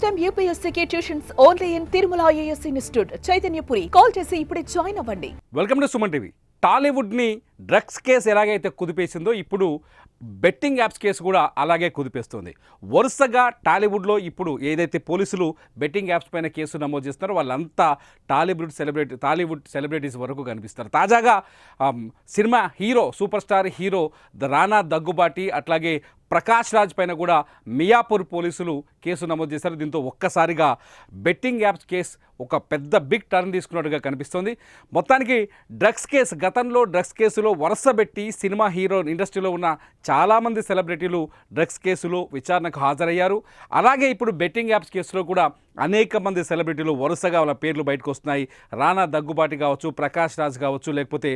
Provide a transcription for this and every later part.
time UPSC tuitions only in Tirumala IAS Institute, Chaitanyapuri. Call chesi ipude join avvandi. Welcome to Suman TV. టాలీవుడ్ని drugs case ఎలాగైతే కుదిపేసిందో ఇప్పుడు betting apps case కూడా అలాగే కుదిపేస్తుంది. వరుసగా టాలీవుడ్లో ఇప్పుడు ఏదైతే పోలీసులు బెట్టింగ్ యాప్స్ పైన కేసు నమోదు చేస్తున్నారో వాళ్ళంతా టాలీవుడ్ సెలబ్రిటీస్ వరకు కనిపిస్తారు. తాజాగా cinema hero super star hero రానా దగ్గుబాటి అట్లాగే ప్రకాష్ రాజ్ పైన కూడా మియాపూర్ పోలీసులు కేసు నమోదు చేశారు. దీంతో ఒక్కసారిగా బెట్టింగ్ యాప్స్ కేసు ఒక పెద్ద బిగ్ టర్న్ తీసుకున్నట్టుగా కనిపిస్తోంది. మొత్తానికి డ్రగ్స్ కేసు, గతంలో డ్రగ్స్ కేసులో వరుసబెట్టి సినిమా హీరో ఇండస్ట్రీలో ఉన్న చాలామంది సెలబ్రిటీలు డ్రగ్స్ కేసులో విచారణకు హాజరయ్యారు. అలాగే ఇప్పుడు బెట్టింగ్ యాప్స్ కేసులో కూడా అనేక మంది సెలబ్రిటీలు వరుసగా వాళ్ళ పేర్లు బయటకు వస్తున్నాయి. రానా దగ్గుబాటి కావచ్చు, ప్రకాష్ రాజ్ కావచ్చు, లేకపోతే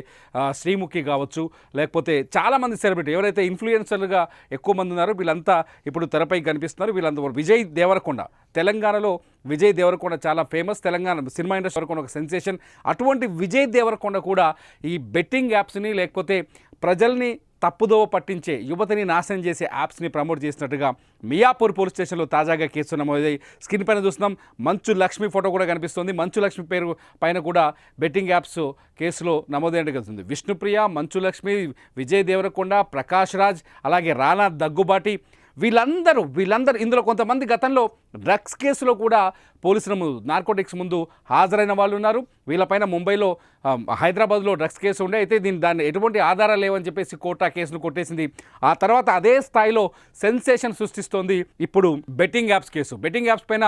శ్రీముఖి కావచ్చు, లేకపోతే చాలామంది సెలబ్రిటీ ఎవరైతే ఇన్ఫ్లుయెన్సర్లుగా ఎక్కువ మంది ఉన్నారో వీళ్ళంతా ఇప్పుడు తెరపై కనిపిస్తున్నారు. వీళ్ళంతా విజయ్ దేవరకొండ, తెలంగాణలో విజయ్ దేవరకొండ చాలా ఫేమస్, తెలంగాణ సినిమా ఇండస్ట్రీ వరకు ఒక సెన్సేషన్. అటువంటి విజయ్ దేవరకొండ కూడా ఈ బెట్టింగ్ యాప్స్ని లేకపోతే ప్రజల్ని తప్పుదోవ పట్టించే, యువతని నాశనం చేసే యాప్స్ని ప్రమోట్ చేసినట్టుగా మియాపూర్ పోలీస్ స్టేషన్లో తాజాగా కేసు నమోదై స్క్రీన్ పైన చూస్తున్నాం. మంచు లక్ష్మి ఫోటో కూడా కనిపిస్తుంది. మంచు లక్ష్మి పేరు పైన కూడా బెట్టింగ్ యాప్స్ కేసులో నమోదైనట్టు కలుస్తుంది. విష్ణుప్రియ, మంచు లక్ష్మి, విజయ్ దేవరకొండ, ప్రకాష్ రాజ్, అలాగే రానా దగ్గుబాటి వీళ్ళందరూ ఇందులో కొంతమంది గతంలో డ్రగ్స్ కేసులో కూడా పోలీసుల ముందు, నార్కోటిక్స్ ముందు హాజరైన వాళ్ళు ఉన్నారు. వీళ్ళపైన ముంబైలో, హైదరాబాద్లో డ్రగ్స్ కేసు ఉండే, అయితే దాన్ని ఎటువంటి ఆధారాలు లేవని చెప్పేసి కోర్టు ఆ కేసును కొట్టేసింది. ఆ తర్వాత అదే స్థాయిలో సెన్సేషన్ సృష్టిస్తోంది ఇప్పుడు betting apps case. Betting apps పైన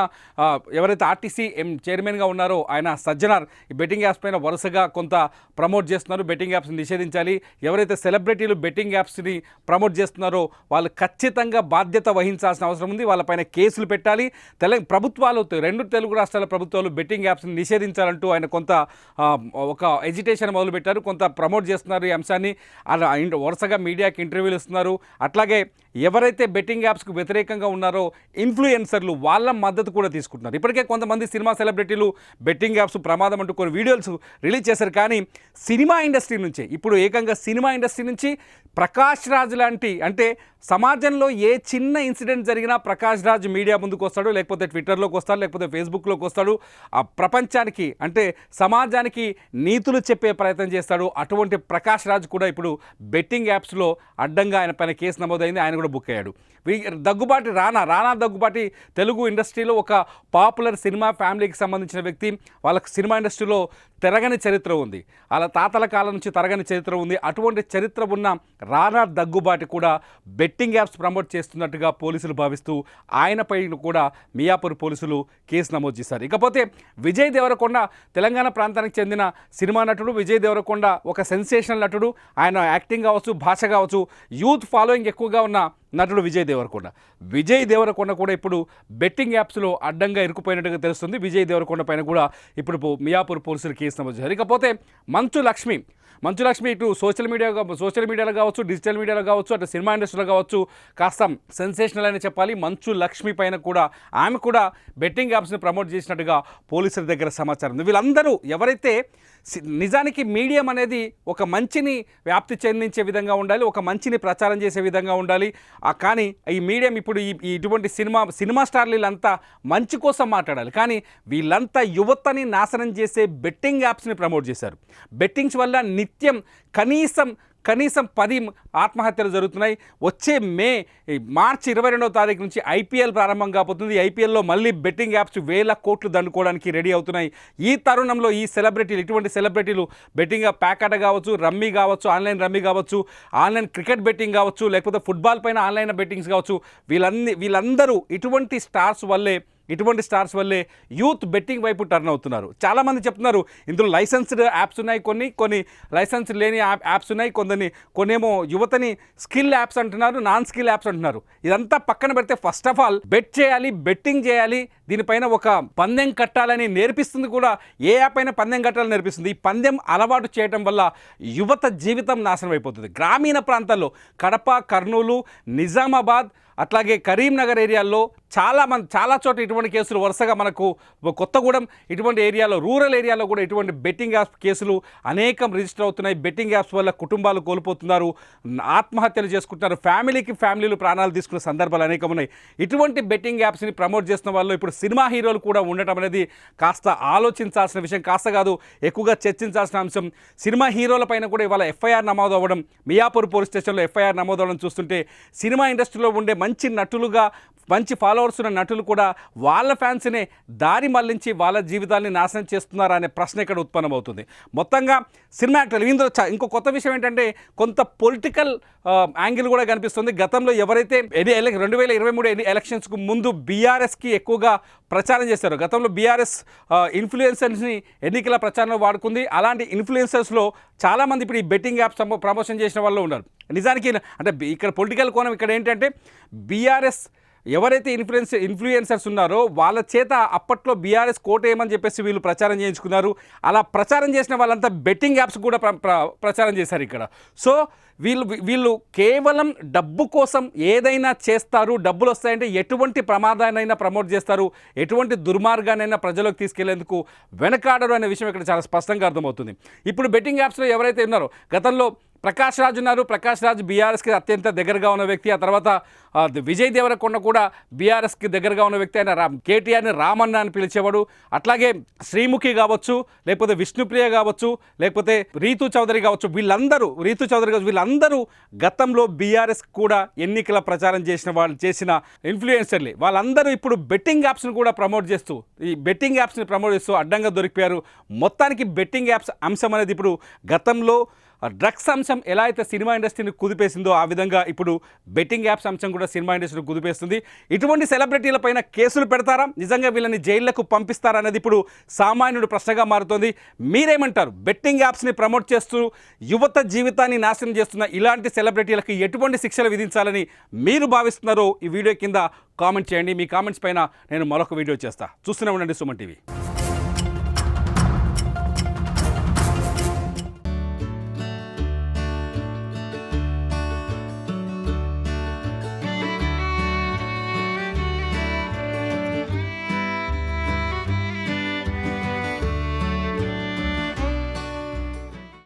ఎవరైతే ఆర్టీసీ చైర్మన్గా ఉన్నారో ఆయన సజ్జనార్ ఈ బెట్టింగ్ యాప్స్ పైన వరుసగా కొంత ప్రమోట్ చేస్తున్నారు. బెట్టింగ్ యాప్స్ని నిషేధించాలి, ఎవరైతే సెలబ్రిటీలు బెట్టింగ్ యాప్స్ని ప్రమోట్ చేస్తున్నారో వాళ్ళు ఖచ్చితంగా బాధ్యత వహించాల్సిన అవసరం ఉంది, వాళ్ళపైన కేసులు పెట్టాలి. ప్రభుత్వాలు, రెండు తెలుగు రాష్ట్రాల ప్రభుత్వాలు బెట్టింగ్ యాప్స్ని నిషేధించాలంటూ ఆయన కొంత ఒక ఎజిటేషన్ మొదలుపెట్టారు, కొంత ప్రమోట్ చేస్తున్నారు ఈ అంశాన్ని. అలా వరుసగా మీడియాకి ఇంటర్వ్యూలు ఇస్తున్నారు. అట్లాగే ఎవరైతే బెట్టింగ్ యాప్స్కు వ్యతిరేకంగా ఉన్నారో ఇన్ఫ్లుయెన్సర్లు వాళ్ళ మద్దతు కూడా తీసుకుంటున్నారు. ఇప్పటికే కొంతమంది సినిమా సెలబ్రిటీలు బెట్టింగ్ యాప్స్ ప్రమాదం అంటూ కొన్ని వీడియోస్ రిలీజ్ చేశారు. కానీ సినిమా ఇండస్ట్రీ నుంచే ఇప్పుడు ఏకంగా సినిమా ఇండస్ట్రీ నుంచి ప్రకాష్ రాజ్ లాంటి, అంటే సమాజంలో ఏ చిన్న ఇన్సిడెంట్ జరిగినా ప్రకాష్ రాజ్ మీడియా ముందుకు వస్తాడు, లేకపోతే ట్విట్టర్లోకి వస్తాడు, లేకపోతే ఫేస్బుక్లోకి వస్తాడు, ఆ ప్రపంచానికి అంటే సమాజానికి నీతులు చెప్పే ప్రయత్నం చేస్తాడు. అటువంటి ప్రకాష్ రాజ్ కూడా ఇప్పుడు బెట్టింగ్ యాప్స్లో అడ్డంగా ఆయన పైన కేసు నమోదైంది, ఆయన కూడా బుక్ అయ్యాడు. దగ్గుబాటి రానా దగ్గుబాటి తెలుగు ఇండస్ట్రీలో ఒక పాపులర్ సినిమా ఫ్యామిలీకి సంబంధించిన వ్యక్తి. వాళ్ళకి సినిమా ఇండస్ట్రీలో తెరగని చరిత్ర ఉంది, వాళ్ళ తాతల కాలం నుంచి తరగని చరిత్ర ఉంది. అటువంటి చరిత్ర ఉన్న రానా దగ్గుబాటి కూడా బెట్టింగ్ యాప్స్ ప్రమోట్ చేస్తున్నట్టుగా పోలీసులు భావిస్తూ ఆయనపై కూడా మియాపూర్ పోలీసులు కేసు నమోదు చేశారు. ఇకపోతే విజయ్ దేవరకొండ తెలంగాణ ప్రాంతానికి చెందిన సినిమా నటుడు. విజయ్ దేవరకొండ ఒక సెన్సేషనల్ నటుడు. ఆయన యాక్టింగ్ కావచ్చు, భాష కావచ్చు, యూత్ ఫాలోయింగ్ ఎక్కువగా ఉన్న నటుడు విజయ్ దేవరకొండ కూడా ఇప్పుడు బెట్టింగ్ యాప్స్లో అడ్డంగా ఇరుక్కుపోయినట్టుగా తెలుస్తుంది. విజయ్ దేవరకొండ పైన కూడా ఇప్పుడు మియాపూర్ పోలీసులు కేసు నమోదు చేశారు. ఇకపోతే మంచు లక్ష్మి ఇటు సోషల్ మీడియాలో కావచ్చు, డిజిటల్ మీడియాలో కావచ్చు, అటు సినిమా ఇండస్ట్రీలో కావచ్చు కాస్త సెన్సేషనల్ అని చెప్పాలి. మంచు లక్ష్మి పైన కూడా ఆమె కూడా బెట్టింగ్ యాప్స్ని ప్రమోట్ చేసినట్టుగా పోలీసుల దగ్గర సమాచారం ఉంది. వీళ్ళందరూ ఎవరైతే నిజానికి మీడియం అనేది ఒక మంచిని వ్యాప్తి చెందించే విధంగా ఉండాలి, ఒక మంచిని ప్రచారం చేసే విధంగా ఉండాలి. కానీ ఈ మీడియం ఇప్పుడు ఇటువంటి సినిమా స్టార్లు వీళ్ళంతా మంచి కోసం మాట్లాడాలి, కానీ వీళ్ళంతా యువతని నాశనం చేసే బెట్టింగ్ యాప్స్ని ప్రమోట్ చేశారు. బెట్టింగ్స్ వల్ల నిత్యం కనీసం 10 ఆత్మహత్యలు జరుగుతున్నాయి. వచ్చే మార్చి 22వ తారీఖు నుంచి ఐపీఎల్ ప్రారంభం కాబోతుంది. ఐపీఎల్లో మళ్ళీ బెట్టింగ్ యాప్స్ వేల కోట్లు దండుకోవడానికి రెడీ అవుతున్నాయి. ఈ తరుణంలో ఈ ఇటువంటి సెలబ్రిటీలు బెట్టింగ్ యాప్ ప్యాకాట కావచ్చు, రమ్మీ కావచ్చు, ఆన్లైన్ రమ్మీ కావచ్చు, ఆన్లైన్ క్రికెట్ బెట్టింగ్ కావచ్చు, లేకపోతే ఫుట్బాల్ పైన ఆన్లైన్ బెట్టింగ్స్ కావచ్చు, వీళ్ళందరూ ఇటువంటి స్టార్స్ వల్లే యూత్ బెట్టింగ్ వైపు టర్న్ అవుతున్నారు. చాలామంది చెప్తున్నారు ఇందులో లైసెన్స్డ్ యాప్స్ ఉన్నాయి, కొన్ని లైసెన్స్ లేని యాప్స్ ఉన్నాయి, కొన్నేమో యువతని స్కిల్ యాప్స్ అంటున్నారు, నాన్ స్కిల్ యాప్స్ అంటున్నారు. ఇదంతా పక్కన పెడితే ఫస్ట్ ఆఫ్ ఆల్ బెట్టింగ్ చేయాలి, దీనిపైన ఒక పందెం కట్టాలని నేర్పిస్తుంది కూడా. ఏ యాప్ అయినా పందెం కట్టాలని నేర్పిస్తుంది. ఈ పందెం అలవాటు చేయడం వల్ల యువత జీవితం నాశనం అయిపోతుంది. గ్రామీణ ప్రాంతాల్లో కడప, కర్నూలు, నిజామాబాద్, అట్లాగే కరీంనగర్ ఏరియాల్లో చాలా చోట్ల ఇటువంటి కేసులు వరుసగా మనకు కొత్తగూడెం ఇటువంటి ఏరియాలో రూరల్ ఏరియాలో కూడా ఇటువంటి బెట్టింగ్ యాప్స్ కేసులు అనేకం రిజిస్టర్ అవుతున్నాయి. బెట్టింగ్ యాప్స్ వల్ల కుటుంబాలు కోల్పోతున్నారు, ఆత్మహత్యలు చేసుకుంటున్నారు, ఫ్యామిలీలు ప్రాణాలు తీసుకున్న సందర్భాలు అనేకం ఉన్నాయి. ఇటువంటి బెట్టింగ్ యాప్స్ని ప్రమోట్ చేస్తున్న వాళ్ళు ఇప్పుడు సినిమా హీరోలు కూడా ఉండటం అనేది కాస్త ఆలోచించాల్సిన విషయం, కాస్త కాదు ఎక్కువగా చర్చించాల్సిన అంశం. సినిమా హీరోల పైన కూడా ఇవాళ ఎఫ్ఐఆర్ నమోదు అవ్వడం, మియాపూర్ పోలీస్ స్టేషన్లో ఎఫ్ఐఆర్ నమోదు అవ్వడం చూస్తుంటే సినిమా ఇండస్ట్రీలో ఉండే మంచి నటులుగా మంచి ఫాలోవర్స్ ఉన్న నటులు కూడా వాళ్ళ ఫ్యాన్స్నే దారి మళ్లించి వాళ్ళ జీవితాన్ని నాశనం చేస్తున్నారా అనే ప్రశ్న ఇక్కడ ఉత్పన్నమవుతుంది. మొత్తంగా సినిమా యాక్టర్లు ఇందులో ఇంకో కొత్త విషయం ఏంటంటే కొంత పొలిటికల్ యాంగిల్ కూడా కనిపిస్తుంది. గతంలో ఎవరైతే 2023 ఎలక్షన్స్కు ముందు బీఆర్ఎస్కి ఎక్కువగా ప్రచారం చేశారు. గతంలో బీఆర్ఎస్ ఇన్ఫ్లుయెన్సర్స్ని ఎన్నికల ప్రచారంలో వాడుకుంది. అలాంటి ఇన్ఫ్లుయెన్సర్స్లో చాలామంది ఇప్పుడు ఈ బెట్టింగ్ యాప్స్ ప్రమోషన్ చేసిన వాళ్ళు ఉన్నారు. నిజానికి అంటే ఇక్కడ పొలిటికల్ కోణం ఇక్కడ ఏంటంటే బీఆర్ఎస్ ఎవరైతే ఇన్ఫ్లుయెన్సర్స్ ఉన్నారో వాళ్ళ చేత అప్పట్లో బీఆర్ఎస్ కోటేయమని చెప్పేసి వీళ్ళు ప్రచారం చేయించుకున్నారు. అలా ప్రచారం చేసిన వాళ్ళంతా బెట్టింగ్ యాప్స్ కూడా ప్రచారం చేశారు ఇక్కడ. సో వీళ్ళు కేవలం డబ్బు కోసం ఏదైనా చేస్తారు, డబ్బులు వస్తాయంటే ఎటువంటి ప్రమాదాన్నైనా ప్రమోట్ చేస్తారు, ఎటువంటి దుర్మార్గానైనా ప్రజలకు తీసుకెళ్లేందుకు వెనకాడరు అనే విషయం ఇక్కడ చాలా స్పష్టంగా అర్థమవుతుంది. ఇప్పుడు బెట్టింగ్ యాప్స్లో ఎవరైతే ఉన్నారో గతంలో ప్రకాష్ రాజ్ ఉన్నారు. ప్రకాష్ రాజ్ బీఆర్ఎస్కి అత్యంత దగ్గరగా ఉన్న వ్యక్తి. ఆ తర్వాత విజయ్ దేవరకొండ కూడా బీఆర్ఎస్కి దగ్గరగా ఉన్న వ్యక్తి. ఆయన కేటీఆర్ని రామన్న అని పిలిచేవాడు. అట్లాగే శ్రీముఖి కావచ్చు, లేకపోతే విష్ణుప్రియ కావచ్చు, లేకపోతే రీతు చౌదరి కావచ్చు, వీళ్ళందరూ గతంలో బీఆర్ఎస్ కూడా ఎన్నికల ప్రచారం చేసిన ఇన్ఫ్లుయెన్సర్లే. వాళ్ళందరూ ఇప్పుడు బెట్టింగ్ యాప్స్ని కూడా ప్రమోట్ చేస్తూ అడ్డంగా దొరికిపోయారు. మొత్తానికి బెట్టింగ్ యాప్స్ అంశం అనేది ఇప్పుడు గతంలో డ్రగ్స్ అంశం ఎలా అయితే సినిమా ఇండస్ట్రీని కుదిపేసిందో ఆ విధంగా ఇప్పుడు బెట్టింగ్ యాప్స్ అంశం కూడా సినిమా ఇండస్ట్రీని కుదిపేస్తుంది. ఇటువంటి సెలబ్రిటీలపైన కేసులు పెడతారా, నిజంగా వీళ్ళని జైళ్లకు పంపిస్తారా అనేది ఇప్పుడు సామాన్యుడు ప్రశ్నగా మారుతోంది. మీరేమంటారు? బెట్టింగ్ యాప్స్ని ప్రమోట్ చేస్తూ యువత జీవితాన్ని నాశనం చేస్తున్న ఇలాంటి సెలబ్రిటీలకు ఎటువంటి శిక్షలు విధించాలని మీరు భావిస్తున్నారో ఈ వీడియో కింద కామెంట్ చేయండి. మీ కామెంట్స్ పైన నేను మరొక వీడియో చేస్తా. చూస్తూనే ఉండండి సుమన్ టీవీ.